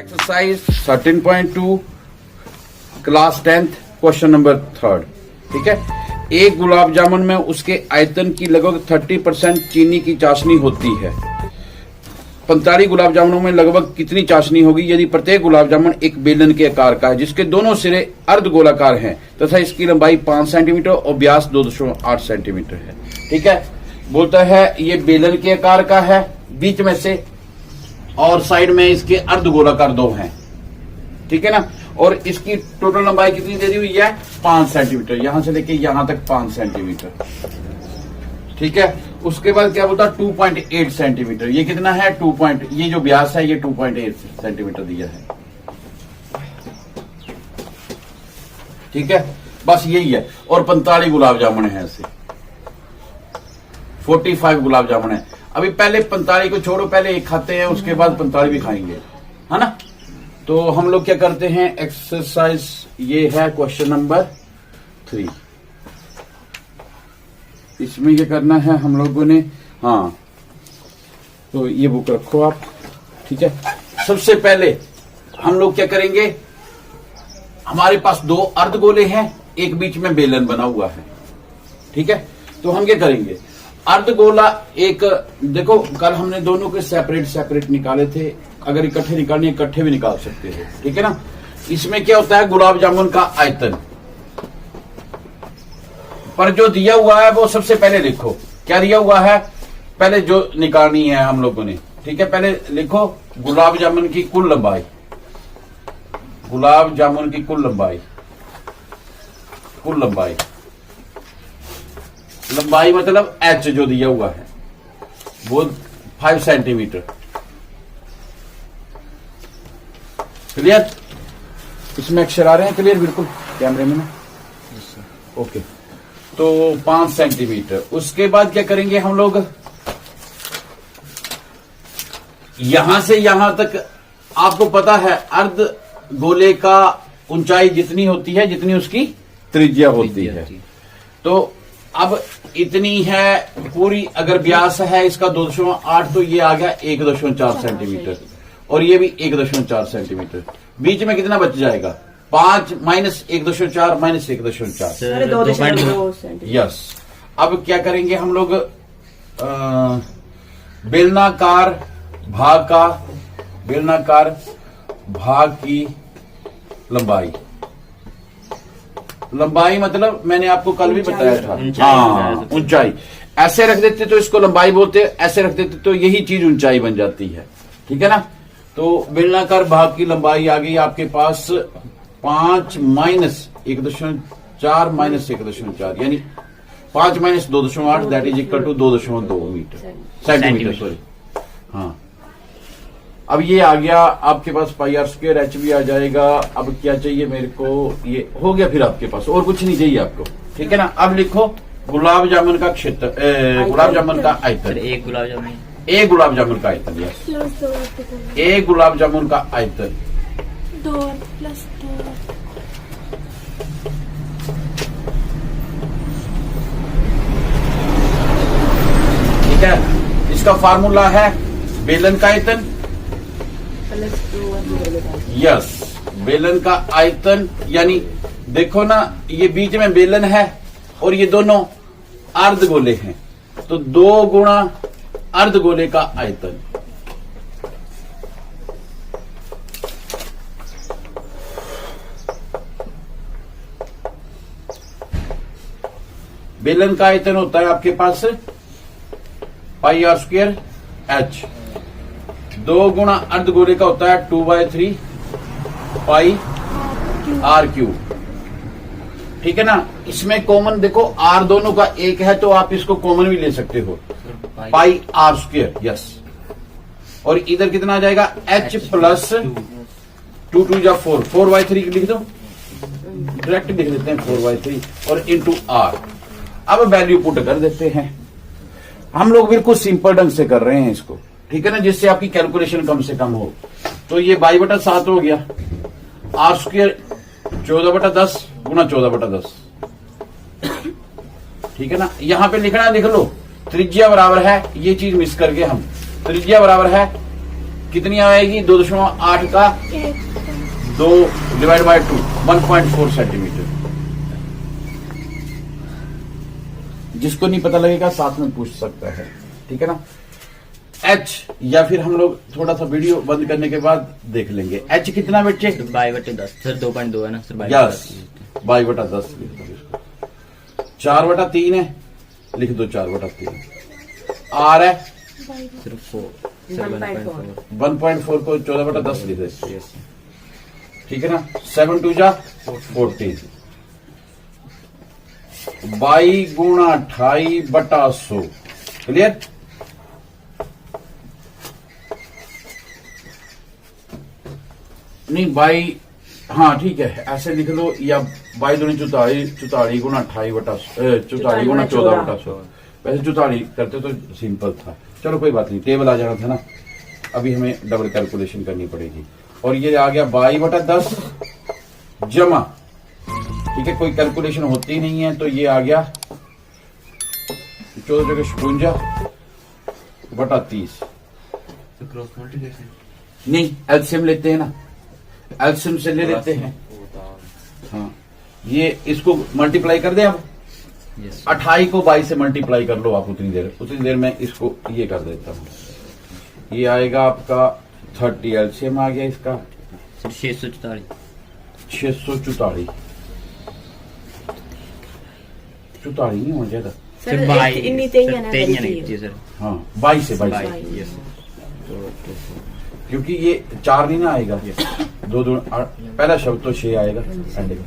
Exercise 13.2 class 10th question number 3। ठीक है, एक गुलाब जामुन में उसके आयतन की लगभग 30% चीनी की चाशनी होती है। 45 गुलाब जामुनों में लगभग कितनी चाशनी होगी यदि प्रत्येक गुलाब जामुन एक बेलन के आकार का है जिसके दोनों सिरे अर्ध गोलाकार हैं तथा इसकी लंबाई 5 सेंटीमीटर और व्यास 2.8 सेंटीमीटर है। ठीक है, बोलता है ये बेलन के आकार का है बीच में से और साइड में इसके अर्ध गोलाकार दो हैं। ठीक है ना, और इसकी टोटल लंबाई कितनी दे दी हुई है 5 सेंटीमीटर, यहां से लेके यहां तक 5 सेंटीमीटर। ठीक है, उसके बाद क्या बोलता है 2.8 सेंटीमीटर, ये कितना है ये जो व्यास है ये 2.8 सेंटीमीटर दिया है। ठीक है, बस यही है। और 45 गुलाब जामुन है ऐसे 45 गुलाब जामुन है। अभी पहले 45 को छोड़ो, पहले एक खाते हैं उसके बाद 45 भी खाएंगे, है ना। तो हम लोग क्या करते हैं, एक्सरसाइज ये है क्वेश्चन नंबर 3। इसमें ये करना है हम लोगों ने, हाँ तो ये बुक रखो आप। ठीक है, सबसे पहले हम लोग क्या करेंगे, हमारे पास 2 अर्धगोले हैं, एक बीच में बेलन बना हुआ है। ठीक है, तो हम क्या करेंगे, अर्धगोला एक, देखो कल हमने दोनों के सेपरेट निकाले थे, अगर इकट्ठे निकालने इकट्ठे भी निकाल सकते हो। ठीक है ना, इसमें क्या होता है गुलाब जामुन का आयतन पर जो दिया हुआ है वो सबसे पहले लिखो। क्या दिया हुआ है, पहले जो निकालनी है हम लोगों ने। ठीक है, पहले लिखो गुलाब जामुन की कुल लंबाई, गुलाब जामुन की कुल लंबाई, लंबाई मतलब एच जो दिया हुआ है वो 5 सेंटीमीटर। क्लियर, इसमें अक्षर आ रहे हैं क्लियर बिल्कुल कैमरे में ना। ओके, तो 5 सेंटीमीटर। उसके बाद क्या करेंगे हम लोग, यहां से यहां तक आपको पता है अर्ध गोले का ऊंचाई जितनी होती है जितनी उसकी त्रिज्या होती है। तो अब इतनी है पूरी, अगर व्यास है इसका 2.8 तो ये आ गया 1.4 सेंटीमीटर और ये भी 1.4 सेंटीमीटर। बीच में कितना बच जाएगा 5 माइनस 1.4 माइनस 1.4। यस, अब क्या करेंगे हम लोग, बेलनाकार भाग की लंबाई मतलब मैंने आपको कल भी बताया था, हाँ ऊंचाई। ऐसे रख देते तो इसको लंबाई बोलते, ऐसे रख देते तो यही चीज ऊंचाई बन जाती है। ठीक है ना, तो बेलनाकार भाग की लंबाई आ गई आपके पास 5 माइनस 1.4 माइनस 1.4 यानी 5 minus 2.8 that is equal to 2.2 metre centimetre sorry. हाँ, अब ये आ गया आपके पास πr² h भी आ जाएगा। अब क्या चाहिए मेरे को, ये हो गया फिर आपके पास, और कुछ नहीं चाहिए आपको। ठीक है ना, अब लिखो गुलाब जामुन का क्षेत्र, गुलाब जामुन का आयतन, एक गुलाब जामुन का आयतन। यस, एक गुलाब जामुन का आयतन 2 + 2। ठीक है, इसका फार्मूला है बेलन का आयतन। यस, बेलन का आयतन यानी देखो ना, ये बीच में बेलन है और ये दोनों अर्धगोले हैं, तो 2 गुणा अर्धगोले का आयतन। बेलन का आयतन होता है आपके पास πr² h, 2 गुणा अर्धगोले का होता है 2/3 πr³। ठीक है ना, इसमें कॉमन देखो r दोनों का एक है तो आप इसको कॉमन भी ले सकते हो πr²। यस, और इधर कितना आ जाएगा h प्लस 2 2 जा 4 4/3 लिख दो, डायरेक्ट लिख देते हैं 4/3 और इंटू r। अब वैल्यू पुट कर देते हैं हम लोग, बिल्कुल सिंपल ढंग से कर रहे हैं इसको। ठीक है ना, जिससे आपकी कैलकुलेशन कम से कम हो। तो ये 22/7 हो गया, r² 14/10 गुना 14/10। ठीक है ना, यहां पे लिखना लिख लो, त्रिज्या बराबर है, ये चीज मिस करके हम, त्रिज्या बराबर है कितनी आएगी? 2.8 का 2 डिवाइड बाय 2, 1.4 सेंटीमीटर। जिसको नहीं पता लगेगा साथ में पूछ सकता है, ठीक है ना। H, या फिर हम लोग थोड़ा सा वीडियो बंद करने के बाद देख लेंगे। H कितना बच्चे? बाई बटे 10 सर, 2.2 है ना सर। यस, बाई बटा 10 लिख दो इसको। 4/3 है, लिख दो 4/3। R है सिर्फ 1.4 1.4 को 14/10 लिख दे, ठीक है ना। 7 2 जा 14, 22 गुणा 28/100, क्लियर। नहीं बाई, हाँ ठीक है, ऐसे लिख लो, या 22 दूनी 44, 44 गुणा 44 गुणा 14/100। वैसे 44 करते तो सिंपल था, चलो कोई बात नहीं, टेबल आ जाना था ना। अभी हमें डबल कैलकुलेशन करनी पड़ेगी। और ये आ गया 22/10 जमा, ठीक है, कोई कैलकुलेशन होती नहीं है, तो ये आ गया 14×56/30। नहीं, एलसीएम लेते हैं ना, एलसीएम से ले लेते हैं। हाँ, ये इसको मल्टीप्लाई कर दे अब। 28 को 22 से मल्टीप्लाई कर लो आप, उतनी देर में इसको ये कर देता हूँ। ये आएगा आपका 30, एलसीएम आ गया इसका 644। 644 नहीं हो जाएगा सर, 22 सर। हाँ, 22 से 22, यस, क्योंकि ये 4 नहीं ना आएगा, 2 2 पहला शब्द तो 6 आएगा एंड का।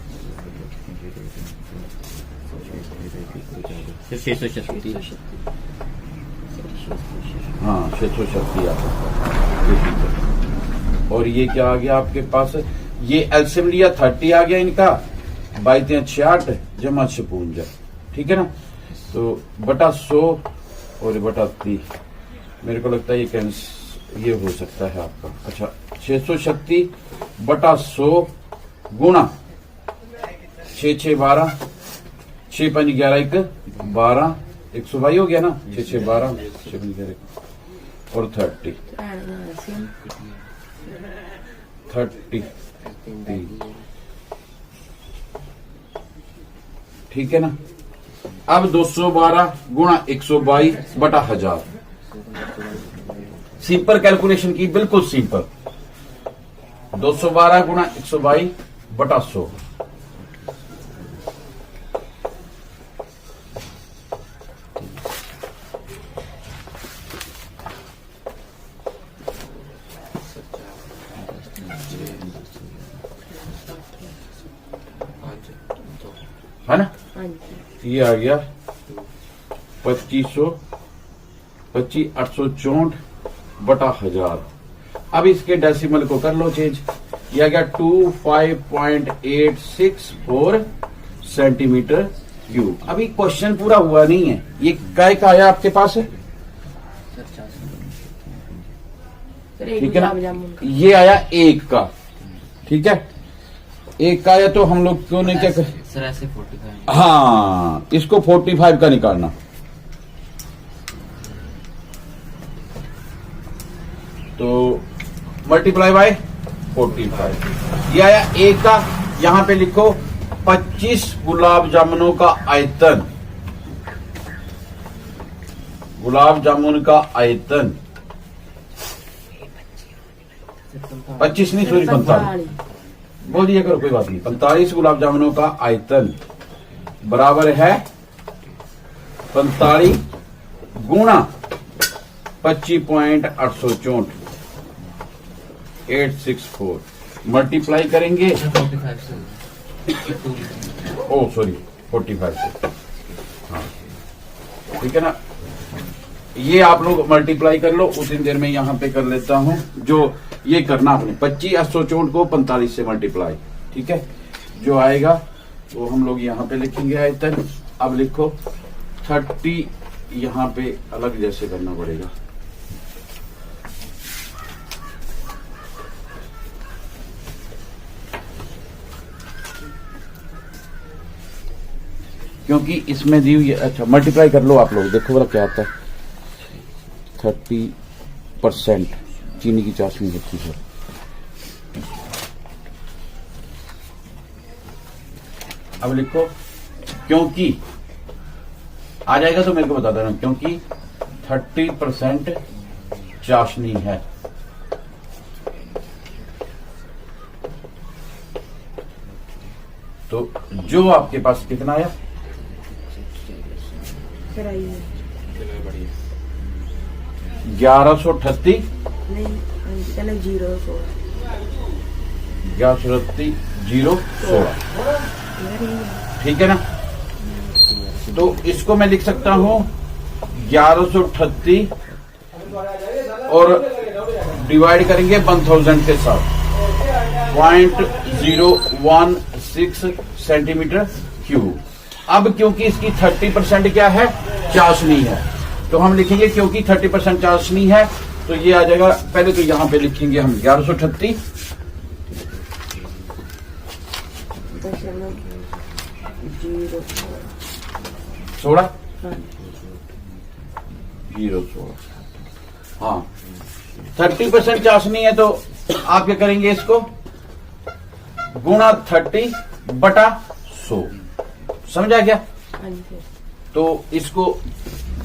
636। हाँ, 636 आता है। और ये क्या आ गया आपके पास? ये एलसीएम लिया 30 आ गया इनका, 22 66 जमा 56, ठीक है ना। तो बटा 100 और बटा 30, मेरे को लगता है ये हो सकता है आपका। अच्छा, 636 बटा 100 गुणा 6 6 12, 6 5 11 1 12, 122 हो गया ना। 6 6 12, 6 5 11 और 30 ठीक है ना। अब 212 गुणा 122 बटा 1000, सिंपल कैलकुलेशन की, बिल्कुल सिंपल। 212 गुणा 122 बटा 100, है ना। ये आ गया 25,864 बटा 1000। अब इसके डेसिमल को कर लो चेंज, ये आ गया 25.864 सेंटीमीटर क्यूब। अभी क्वेश्चन पूरा हुआ नहीं है, ये काय का आया आपके पास है, ठीक है ना। ये आया 1 का, ठीक है, 1 का आया, तो हम लोग क्यों नहीं क्या कर सर ऐसे 45। हाँ, इसको 45 का निकालना। तो मल्टीप्लाई बाय 45, ये आया 1 का। यहां पे लिखो 25 गुलाब जामुनों का आयतन, गुलाब जामुन का आयतन 25 नहीं, सॉरी 45 बोल दिया करो, कोई बात नहीं। 45 गुलाब जामुनों का आयतन बराबर है 45 गुणा 25.864 864, मल्टीप्लाई करेंगे। 45 से ओ सॉरी 45 से, हाँ ठीक है ना। ये आप लोग मल्टीप्लाई कर लो, उतनी देर में यहां पे कर लेता हूं। जो ये करना आपने 25,864 को 45 से मल्टीप्लाई, ठीक है, जो आएगा वो हम लोग यहां पे लिखेंगे आयतन। अब लिखो 30, यहां पे अलग जैसे करना पड़ेगा, क्योंकि इसमें दी हुई। अच्छा, मल्टीप्लाई कर लो आप लोग, देखो बोला क्या आता है। 30% चीनी की चाशनी होती है। अब लिखो क्योंकि आ जाएगा तो मेरे को बता देना, क्योंकि 30% चाशनी है तो जो आपके पास कितना आया, कराइए 1138 नहीं पहले 0 1138 ठीक है ना। तो इसको मैं लिख सकता हूं 1138 और डिवाइड करेंगे 1000 के साथ 0.016 सेंटीमीटर क्यूब। अब क्योंकि इसकी 30% क्या है, चाशनी है, तो हम लिखेंगे क्योंकि 30% चाशनी है तो ये आ जाएगा, पहले तो यहां पे लिखेंगे हम 1138 16 0.16 हाँ 30% चाशनी है तो आप क्या करेंगे, इसको गुणा 30 बटा 100, समझा क्या। तो इसको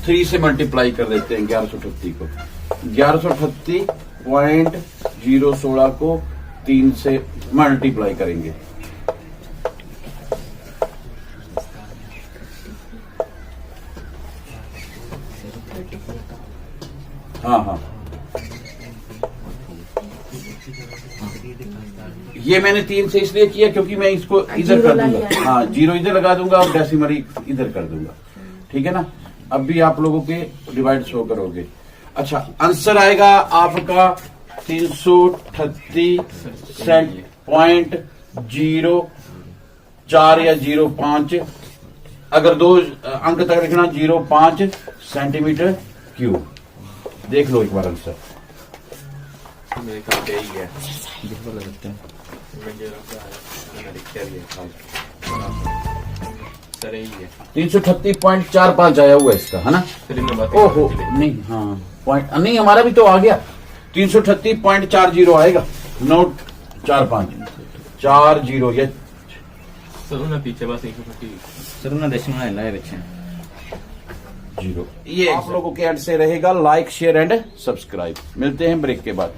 3 से मल्टीप्लाई कर देते हैं 1138 को, 1138.016 को 3 से मल्टीप्लाई करेंगे। हाँ हाँ ये मैंने 3 से इसलिए किया क्योंकि मैं इसको इधर कर दूंगा, हाँ 0 इधर लगा दूंगा और डेसिमल इधर कर दूंगा, ठीक है ना। अब भी आप लोगों के डिवाइड शो करोगे। अच्छा आंसर आएगा आपका 338.04 या 05, अगर 2 अंक तक लिखना 05 सेंटीमीटर क्यूब। देख लो एक बार आंसर, मेरे ख्याल से यही है। देखो लगता है सर यही है। 338.45 आया हुआ इसका, है ना। फिर इन बातें ओहो नहीं, हाँ पॉइंट नहीं, हमारा भी तो आ गया 338.40 आएगा, नोट 4540 या सर उन्हें पीछे बस 150 सर उन्हें दशमलव है लाए बच्चे 0। ये आप लोगों के एंड से रहेगा, लाइक शेयर एंड सब्सक्राइब। मिलते हैं ब्रेक के बाद।